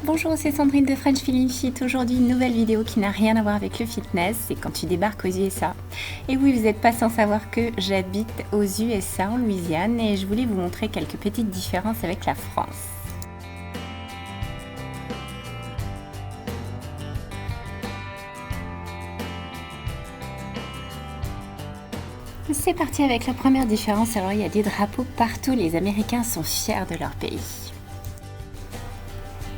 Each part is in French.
Bonjour, c'est Sandrine de French Feeling Fit. Aujourd'hui, une nouvelle vidéo qui n'a rien à voir avec le fitness, c'est quand tu débarques aux USA. Et oui, vous n'êtes pas sans savoir que j'habite aux USA, en Louisiane, et je voulais vous montrer quelques petites différences avec la France. C'est parti avec la première différence. Alors, il y a des drapeaux partout, les Américains sont fiers de leur pays.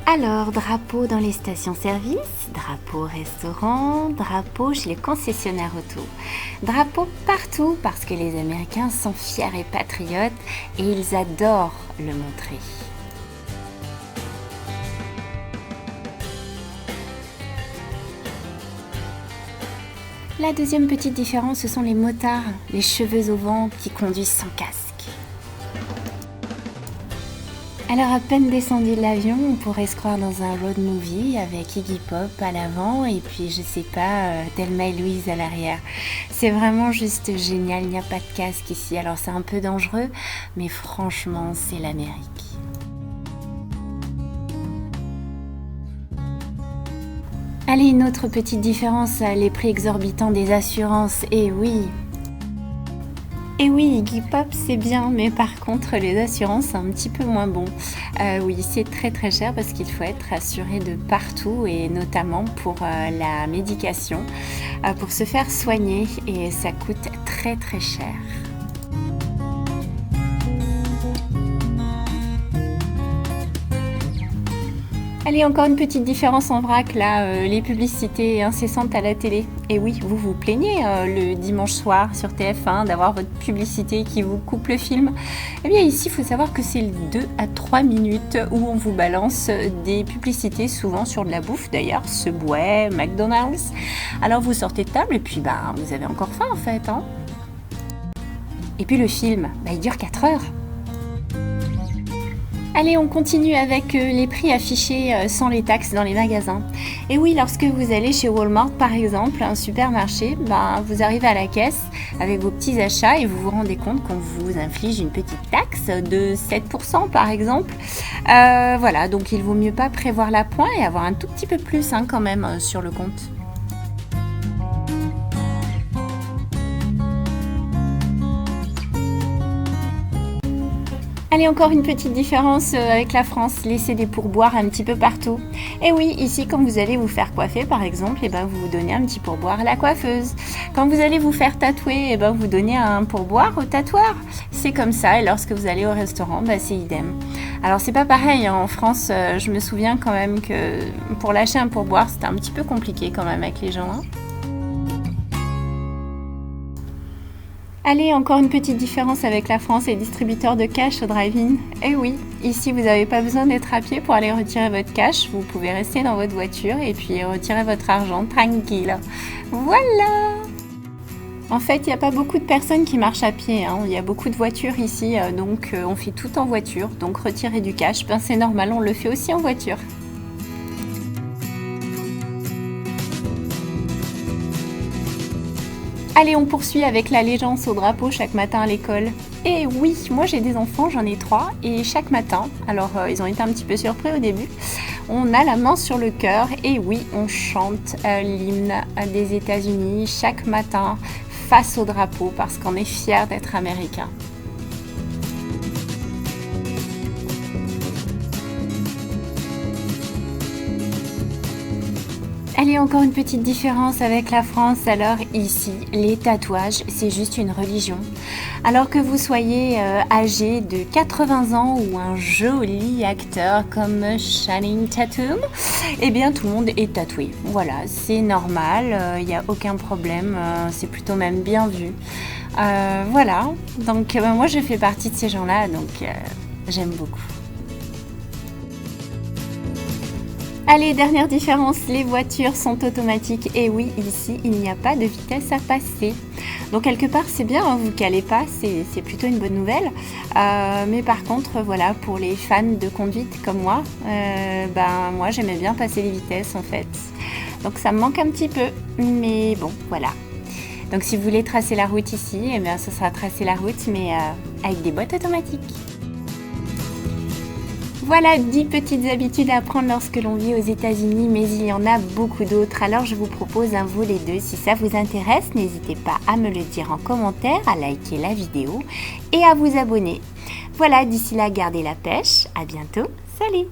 Alors, drapeau dans les stations-service, drapeau restaurant, drapeau chez les concessionnaires auto. Drapeau partout parce que les Américains sont fiers et patriotes et ils adorent le montrer. La deuxième petite différence, ce sont les motards, les cheveux au vent qui conduisent sans casque. Alors à peine descendu de l'avion, on pourrait se croire dans un road movie avec Iggy Pop à l'avant et puis je sais pas, Thelma et Louise à l'arrière. C'est vraiment juste génial, il n'y a pas de casque ici. Alors c'est un peu dangereux, mais franchement c'est l'Amérique. Allez, une autre petite différence, les prix exorbitants des assurances, et oui, Iggy Pop c'est bien, mais par contre les assurances c'est un petit peu moins bon. Oui, c'est très très cher parce qu'il faut être assuré de partout et notamment pour la médication, pour se faire soigner et ça coûte très très cher. Allez, encore une petite différence en vrac, là, les publicités incessantes à la télé. Et oui, vous vous plaignez le dimanche soir sur TF1 d'avoir votre publicité qui vous coupe le film. Eh bien ici, il faut savoir que c'est 2 à 3 minutes où on vous balance des publicités, souvent sur de la bouffe d'ailleurs, Subway, McDonald's. Alors vous sortez de table et puis vous avez encore faim en fait. Hein. Et puis le film, il dure 4 heures. Allez, on continue avec les prix affichés sans les taxes dans les magasins. Et oui, lorsque vous allez chez Walmart par exemple, un supermarché, vous arrivez à la caisse avec vos petits achats et vous vous rendez compte qu'on vous inflige une petite taxe de 7% par exemple. Voilà, donc il vaut mieux pas prévoir la pointe et avoir un tout petit peu plus quand même sur le compte. Allez, encore une petite différence avec la France, laissez des pourboires un petit peu partout. Et oui, ici, quand vous allez vous faire coiffer, par exemple, vous vous donnez un petit pourboire à la coiffeuse. Quand vous allez vous faire tatouer, vous donnez un pourboire au tatoueur. C'est comme ça, et lorsque vous allez au restaurant, c'est idem. Alors, c'est pas pareil, en France, je me souviens quand même que pour lâcher un pourboire, c'était un petit peu compliqué quand même avec les gens. Allez, encore une petite différence avec la France et les distributeurs de cash au drive-in. Eh oui, ici vous n'avez pas besoin d'être à pied pour aller retirer votre cash. Vous pouvez rester dans votre voiture et puis retirer votre argent tranquille. Voilà! En fait, il n'y a pas beaucoup de personnes qui marchent à pied. Il y a beaucoup de voitures ici, donc on fait tout en voiture. Donc retirer du cash, c'est normal, on le fait aussi en voiture. Allez, on poursuit avec l'allégeance au drapeau chaque matin à l'école. Et oui, moi j'ai des enfants, j'en ai 3, et chaque matin, alors ils ont été un petit peu surpris au début, on a la main sur le cœur, et oui, on chante l'hymne des États-Unis chaque matin face au drapeau parce qu'on est fiers d'être américains. Allez, encore une petite différence avec la France. Alors ici, les tatouages, c'est juste une religion. Alors que vous soyez âgé de 80 ans ou un joli acteur comme Channing Tatum, eh bien tout le monde est tatoué. Voilà, c'est normal, il n'y a aucun problème, c'est plutôt même bien vu. Voilà, donc moi je fais partie de ces gens-là, donc j'aime beaucoup. Allez, dernière différence, les voitures sont automatiques. Et oui, ici, il n'y a pas de vitesse à passer. Donc quelque part, c'est bien, vous ne calez pas, c'est plutôt une bonne nouvelle. Mais par contre, voilà, pour les fans de conduite comme moi, moi j'aimais bien passer les vitesses en fait. Donc ça me manque un petit peu, mais bon, voilà. Donc si vous voulez tracer la route ici, eh bien, ce sera tracer la route, mais avec des boîtes automatiques. Voilà 10 petites habitudes à prendre lorsque l'on vit aux États-Unis, mais il y en a beaucoup d'autres. Alors je vous propose un volet 2. Si ça vous intéresse, n'hésitez pas à me le dire en commentaire, à liker la vidéo et à vous abonner. Voilà, d'ici là, gardez la pêche. À bientôt. Salut!